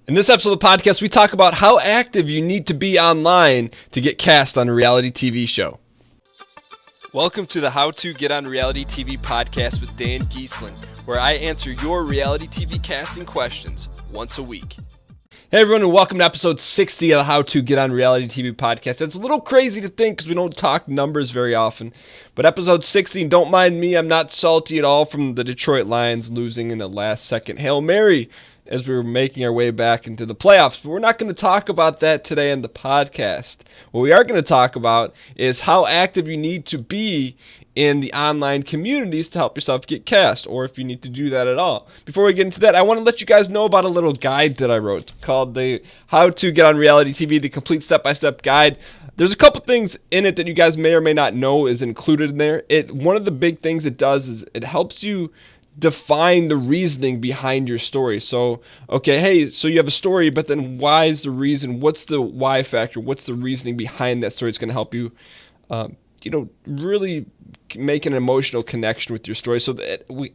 In this episode of the podcast, we talk about how active you need to be online to get cast on a reality TV show. Welcome to the How to Get on Reality TV podcast with Dan Giesling, where I answer your reality TV casting questions once a week. Hey everyone, and welcome to episode 60 of the How to Get on Reality TV podcast. It's a little crazy to think because we don't talk numbers very often, but episode 60, don't mind me, I'm not salty at all from the Detroit Lions losing in a last-second Hail Mary as we were making our way back into the playoffs. But we're not going to talk about that today in the podcast. What we are going to talk about is how active you need to be in the online communities to help yourself get cast, or if you need to do that at all. Before we get into that, I want to let you guys know about a little guide that I wrote called the How to Get on Reality TV, the complete step-by-step guide. There's a couple things in it that you guys may or may not know is included in there. One of the big things it does is it helps you define the reasoning behind your story. So, okay, hey, so you have a story, but then why is the reason? What's the why factor? What's the reasoning behind that story? It's going to help you, really make an emotional connection with your story. So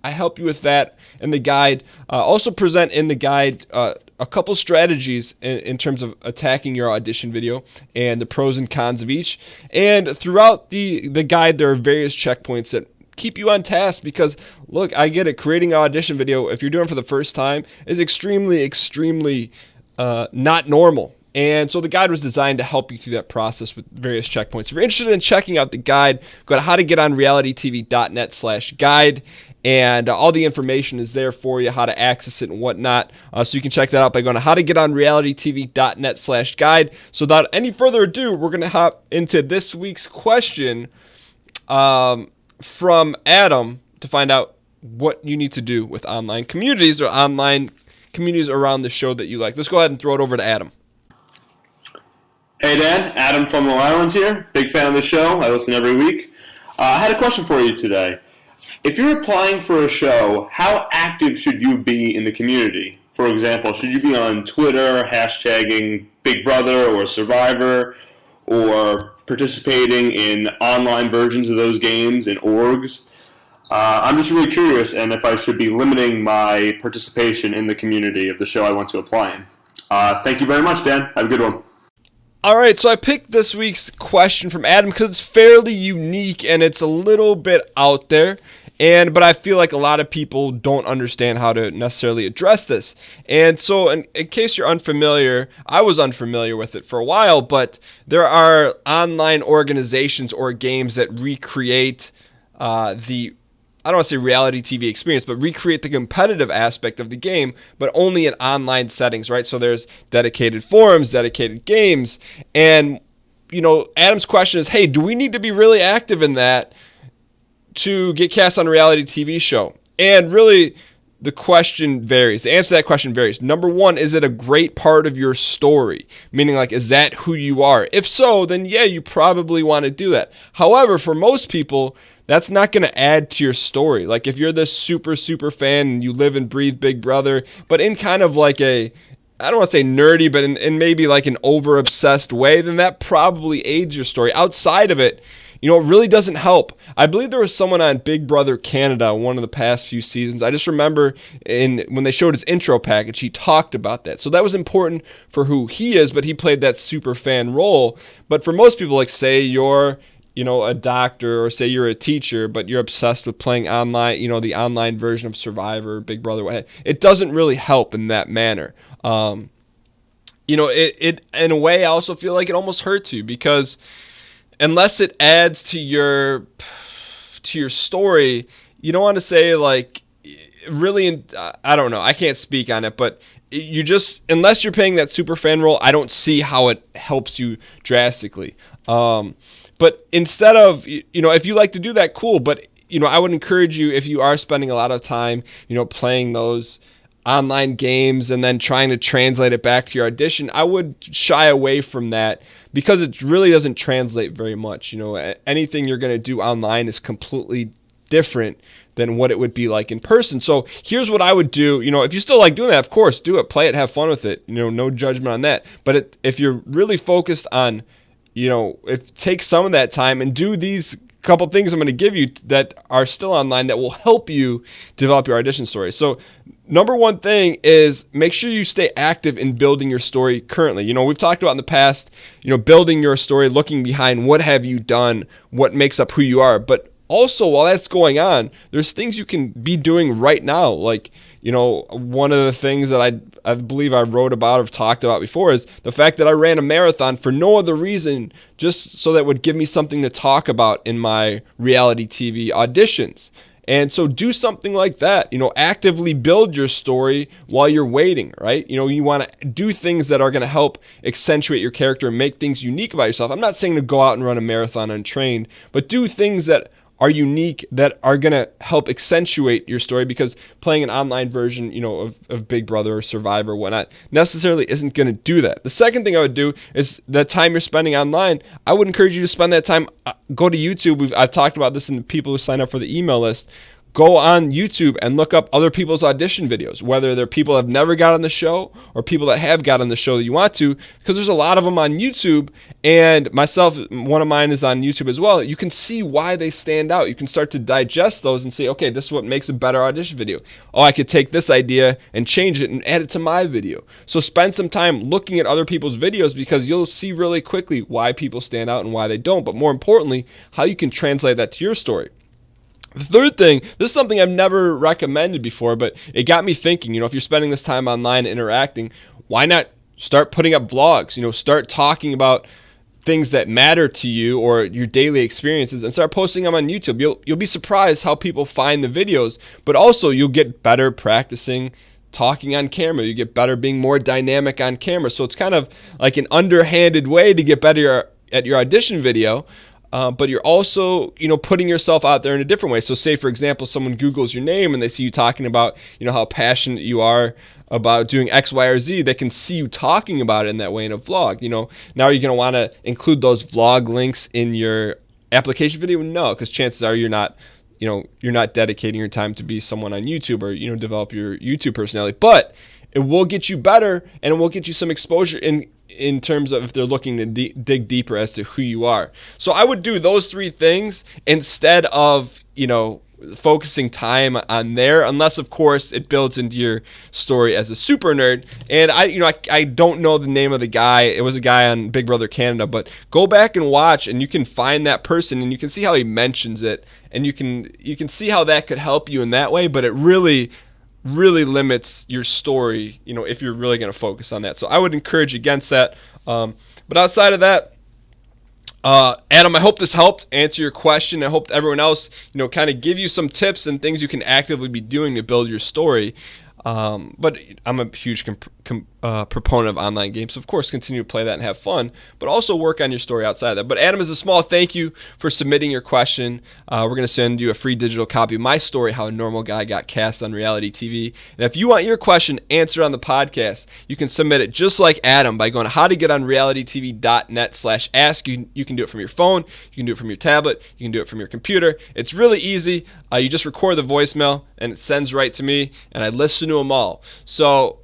I help you with that in the guide. Also present in the guide a couple strategies in terms of attacking your audition video and the pros and cons of each. And throughout the guide, there are various checkpoints that keep you on task because, look, I get it. Creating an audition video, if you're doing it for the first time, is extremely not normal. And so the guide was designed to help you through that process with various checkpoints. If you're interested in checking out the guide, go to howtogetonrealitytv.net/guide. And all the information is there for you, how to access it and whatnot. So you can check that out by going to howtogetonrealitytv.net/guide. So without any further ado, we're going to hop into this week's question from Adam to find out what you need to do with online communities or online communities around the show that you like. Let's go ahead and throw it over to Adam. Hey Dan, Adam from Long Island here. Big fan of the show. I listen every week. I had a question for you today. If you're applying for a show, how active should you be in the community? For example, should you be on Twitter, hashtagging Big Brother or Survivor, or participating in online versions of those games in orgs? I'm just really curious, and if I should be limiting my participation in the community of the show I want to apply in. Thank you very much, Dan. Have a good one. All right, so I picked this week's question from Adam because it's fairly unique and it's a little bit out there. But I feel like a lot of people don't understand how to necessarily address this. And so in case you're unfamiliar, I was unfamiliar with it for a while, but there are online organizations or games that recreate I don't want to say reality TV experience, but recreate the competitive aspect of the game, but only in online settings, right? So there's dedicated forums, dedicated games. And, Adam's question is, hey, do we need to be really active in that to get cast on a reality TV show? And really, the question varies. The answer to that question varies. Number one, is it a great part of your story? Meaning, is that who you are? If so, then yeah, you probably want to do that. However, for most people, that's not going to add to your story. Like if you're this super fan and you live and breathe Big Brother, but in kind of like I don't want to say nerdy, but in maybe like an over-obsessed way, then that probably aids your story. Outside of it, it really doesn't help. I believe there was someone on Big Brother Canada one of the past few seasons. I just remember when they showed his intro package, he talked about that. So that was important for who he is, but he played that super fan role. But for most people, like say you're a doctor or say you're a teacher, but you're obsessed with playing online, the online version of Survivor, Big Brother, whatever. It doesn't really help in that manner. It in a way, I also feel like it almost hurts you because unless it adds to your story, you don't want to say really, I don't know. I can't speak on it, but unless you're playing that super fan role, I don't see how it helps you drastically. But instead of, if you like to do that, cool. But, I would encourage you, if you are spending a lot of time, playing those online games and then trying to translate it back to your audition, I would shy away from that because it really doesn't translate very much. Anything you're going to do online is completely different than what it would be like in person. So here's what I would do. If you still like doing that, of course, do it, play it, have fun with it. No judgment on that. But if you're really focused on, take some of that time and do these couple things I'm going to give you that are still online that will help you develop your audition story. So number one thing is make sure you stay active in building your story currently. We've talked about in the past, building your story, looking behind what have you done, what makes up who you are. But also, while that's going on, there's things you can be doing right now. Like, one of the things that I believe I wrote about or talked about before is the fact that I ran a marathon for no other reason, just so that it would give me something to talk about in my reality TV auditions. And so do something like that, actively build your story while you're waiting, right? You want to do things that are going to help accentuate your character and make things unique about yourself. I'm not saying to go out and run a marathon untrained, but do things that are unique, that are going to help accentuate your story, because playing an online version, of Big Brother or Survivor or whatnot necessarily isn't going to do that. The second thing I would do is the time you're spending online, I would encourage you to spend that time, go to YouTube. I've talked about this in the people who sign up for the email list. Go on YouTube and look up other people's audition videos, whether they're people that have never got on the show or people that have got on the show that you want to, because there's a lot of them on YouTube. And myself, one of mine is on YouTube as well. You can see why they stand out. You can start to digest those and say, okay, this is what makes a better audition video. Oh, I could take this idea and change it and add it to my video. So spend some time looking at other people's videos, because you'll see really quickly why people stand out and why they don't. But more importantly, how you can translate that to your story. The third thing, this is something I've never recommended before, but it got me thinking, if you're spending this time online interacting, why not start putting up vlogs? Start talking about things that matter to you or your daily experiences and start posting them on YouTube. You'll be surprised how people find the videos, but also you'll get better practicing talking on camera. You get better being more dynamic on camera. So it's kind of like an underhanded way to get better at your audition video. But you're also, putting yourself out there in a different way. So say, for example, someone Googles your name and they see you talking about, how passionate you are about doing X, Y, or Z. They can see you talking about it in that way in a vlog. Now you're going to want to include those vlog links in your application video? No, because chances are you're not dedicating your time to be someone on YouTube or, develop your YouTube personality. But it will get you better, and it will get you some exposure in terms of if they're looking to dig deeper as to who you are. So I would do those three things instead of, focusing time on there, unless of course it builds into your story as a super nerd. And I don't know the name of the guy. It was a guy on Big Brother Canada, but go back and watch and you can find that person and you can see how he mentions it, and you can see how that could help you in that way. But it really limits your story, if you're really going to focus on that. So I would encourage against that. But outside of that, Adam, I hope this helped answer your question. I hope everyone else, kind of give you some tips and things you can actively be doing to build your story. But I'm a huge proponent of online games. So of course, continue to play that and have fun, but also work on your story outside of that. But Adam, as a small thank you for submitting your question, we're going to send you a free digital copy of my story, How a Normal Guy Got Cast on Reality TV. And if you want your question answered on the podcast, you can submit it just like Adam by going to howtogetonrealitytv.net/ask. You can do it from your phone. You can do it from your tablet. You can do it from your computer. It's really easy. You just record the voicemail and it sends right to me, and I listen to them all. So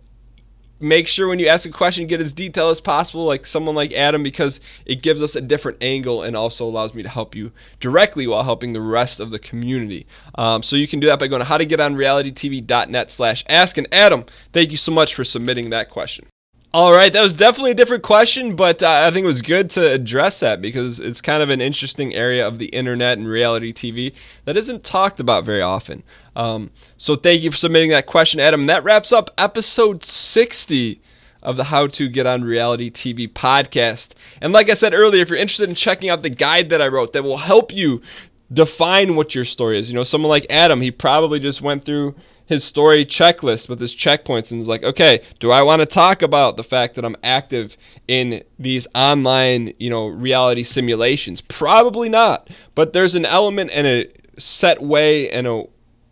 make sure when you ask a question, get as detailed as possible, like someone like Adam, because it gives us a different angle and also allows me to help you directly while helping the rest of the community. So you can do that by going to howtogetonrealitytv.net/ask. And Adam, thank you so much for submitting that question. All right, that was definitely a different question, but I think it was good to address that because it's kind of an interesting area of the internet and reality TV that isn't talked about very often. So thank you for submitting that question, Adam. And that wraps up episode 60 of the How to Get on Reality TV podcast. And like I said earlier, if you're interested in checking out the guide that I wrote that will help you define what your story is, someone like Adam, he probably just went through his story checklist with his checkpoints and is like, okay, do I want to talk about the fact that I'm active in these online, reality simulations? Probably not. But there's an element and a set way and a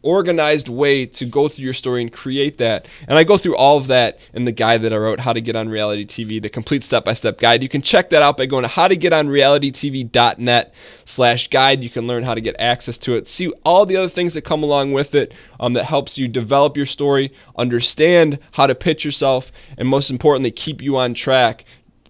organized way to go through your story and create that. And I go through all of that in the guide that I wrote, How to Get on Reality TV, the complete step-by-step guide. You can check that out by going to howtogetonrealitytv.net/guide. You can learn how to get access to it, see all the other things that come along with it that helps you develop your story, understand how to pitch yourself, and most importantly, keep you on track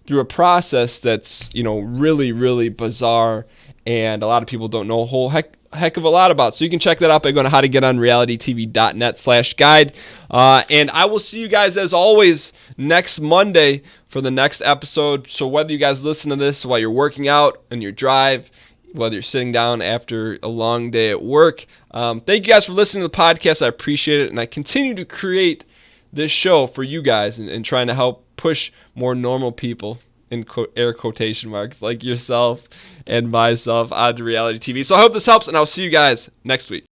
through a process that's, really, really bizarre. And a lot of people don't know a whole a heck of a lot about. So you can check that out by going to howtogetonrealitytv.net/guide. And I will see you guys, as always, next Monday for the next episode. So whether you guys listen to this while you're working out on your drive, whether you're sitting down after a long day at work, thank you guys for listening to the podcast. I appreciate it. And I continue to create this show for you guys and trying to help push more normal people, in air quotation marks, like yourself and myself, onto reality TV. So I hope this helps, and I'll see you guys next week.